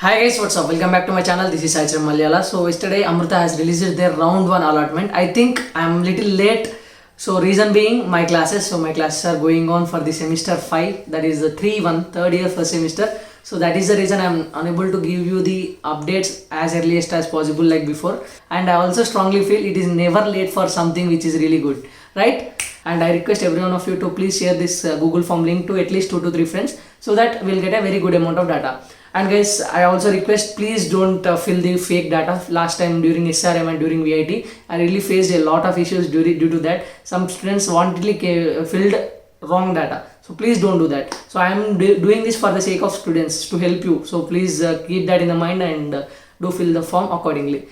Hi guys, what's up? Welcome back to my channel. This is Saichar Malayala. So yesterday Amrita has released their round 1 allotment. I think I'm little late. So reason being my classes. So my classes are going on for the semester 5. That is the 3-1, third year first semester. So that is the reason I'm unable to give you the updates as earliest as possible like before. And I also strongly feel it is never late for something which is really good. Right? And I request every one of you to please share this Google form link to at least 2 to 3 friends so that we'll get a very good amount of data. And guys, I also request please don't fill the fake data. Last time during SRM and during VIT, I really faced a lot of issues due to that. Some students wantedly filled wrong data. So please don't do that. So I am doing this for the sake of students to help you. So please keep that in the mind and do fill the form accordingly.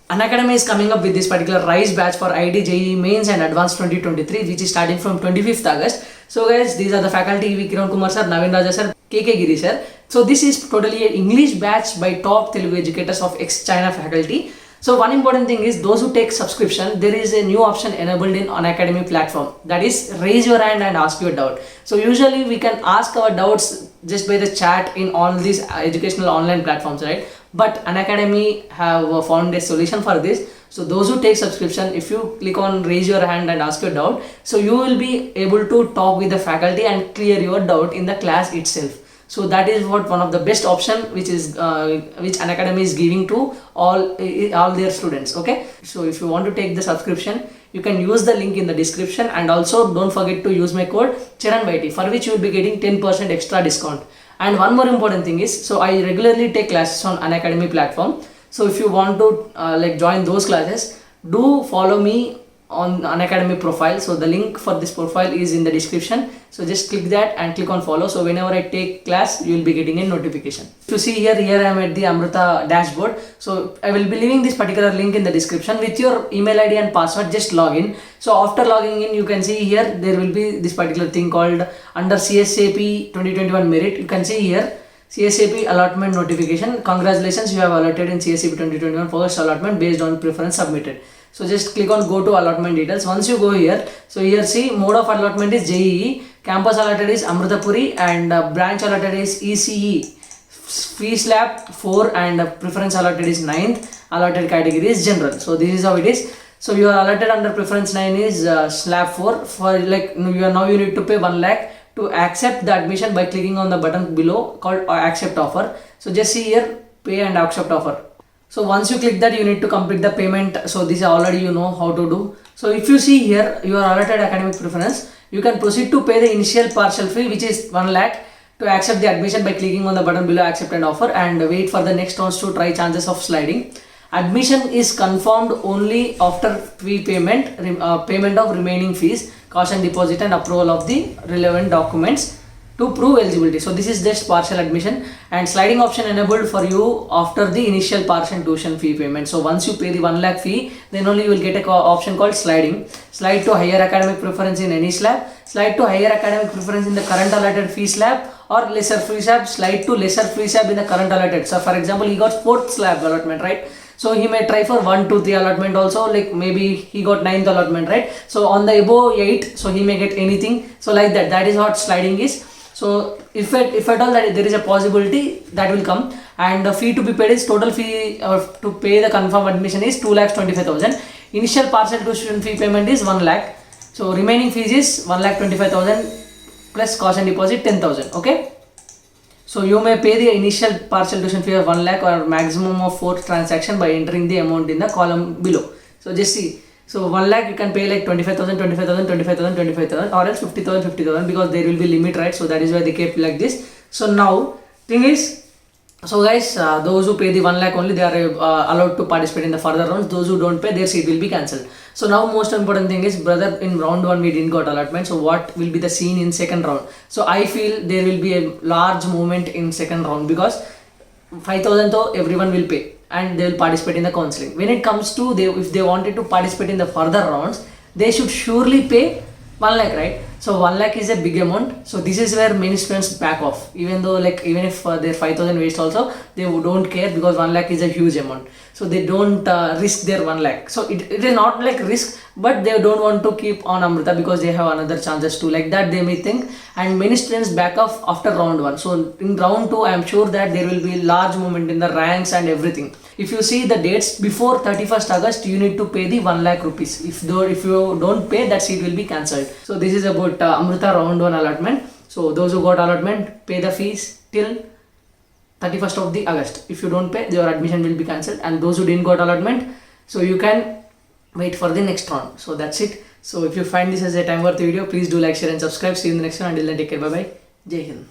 Unacademy is coming up with this particular RISE batch for IIT JEE Mains and Advanced 2023, which is starting from 25th August. So guys, these are the faculty: V. Kiran Kumar sir, Navin Raja sir, KK Giri sir. So this is totally an English batch by top Telugu educators of ex-China faculty. So one important thing is those who take subscription, there is a new option enabled in Unacademy platform. That is raise your hand and ask your doubt. So usually we can ask our doubts just by the chat in all these educational online platforms, right? But Unacademy have found a solution for this. So those who take subscription, if you click on raise your hand and ask your doubt, so you will be able to talk with the faculty and clear your doubt in the class itself. So that is what one of the best option which Unacademy is giving to all their students. Okay, so if you want to take the subscription, you can use the link in the description, and also don't forget to use my code CharanYT, for which you will be getting 10% extra discount. And one more important thing is, so I regularly take classes on Unacademy platform. So if you want to join those classes, do follow me on Unacademy profile. So the link for this profile is in the description. So just click that and click on follow. So whenever I take class, you will be getting a notification. To see here I am at the Amrita dashboard. So I will be leaving this particular link in the description. With your email ID and password, just log in. So after logging in, you can see here there will be this particular thing called under CSAP 2021 merit. You can see here CSAP allotment notification. Congratulations, you have allotted in CSAP 2021 first allotment based on preference submitted. So just click on go to allotment details. Once you go here, so here see mode of allotment is JEE, campus allotted is Amritapuri, and branch allotted is ECE. Fee slab 4 and preference allotted is 9th. Allotted category is general. So this is how it is. So you are allotted under preference 9 is slab 4. For you need to pay 1 lakh to accept the admission by clicking on the button below called accept offer. So just see here pay and accept offer. So once you click that, you need to complete the payment. So this already you know how to do. So if you see here, you are allotted academic preference, you can proceed to pay the initial partial fee, which is 1 lakh, to accept the admission by clicking on the button below accept and offer, and wait for the next rounds to try chances of sliding. Admission is confirmed only after fee payment, payment of remaining fees, caution deposit, and approval of the relevant documents to prove eligibility. So this is just partial admission, and sliding option enabled for you after the initial partial tuition fee payment. So once you pay the 1 lakh fee, then only you will get a option called sliding. Slide to higher academic preference in any slab, slide to higher academic preference in the current allotted fee slab, or lesser free slab, slide to lesser free slab in the current allotted. So for example, he got 4th slab allotment, right? So he may try for 1, 2, 3 allotment also, like maybe he got 9th allotment, right? So on the above 8, so he may get anything. So like that, that is what sliding is. So if at all that there is a possibility, that will come, and the fee to be paid is total fee to pay the confirmed admission is 2,25,000. Initial partial tuition fee payment is 1 lakh. So remaining fees is 1,25,000 plus caution deposit 10,000. Okay. So you may pay the initial partial tuition fee of 1 lakh or maximum of 4 transactions by entering the amount in the column below. So just see. So 1 lakh you can pay like 25,000, 25,000, 25,000, 25,000, or else 50,000, 50,000, because there will be limit, right? So that is why they kept like this. So now thing is, so guys, those who pay the 1 lakh only, they are allowed to participate in the further rounds. Those who don't pay, their seat will be cancelled. So now most important thing is, brother, in round 1 we didn't got allotment. So what will be the scene in second round? So I feel there will be a large movement in second round, because 5,000 though everyone will pay, and they will participate in the counseling. When it comes to if they wanted to participate in the further rounds, they should surely pay 1 lakh, right? So 1 lakh is a big amount. So this is where many students back off. Even though like even if they're 5,000 waste also, they don't care because 1 lakh is a huge amount. So they don't risk their 1 lakh. So it is not like risk, but they don't want to keep on Amrita because they have another chances too. Like that they may think, and many students back off after round 1. So in round 2, I am sure that there will be large movement in the ranks and everything. If you see the dates before 31st August, you need to pay the 1 lakh rupees. If you don't pay, that seat will be cancelled. So this is about Amrita round 1 allotment. So those who got allotment, pay the fees till 31st of the August. If you don't pay, your admission will be cancelled. And those who didn't got allotment, so you can wait for the next round. So that's it. So if you find this as a time worth video, please do like, share and subscribe. See you in the next one. Until then, take care. Bye bye. Jai Hind.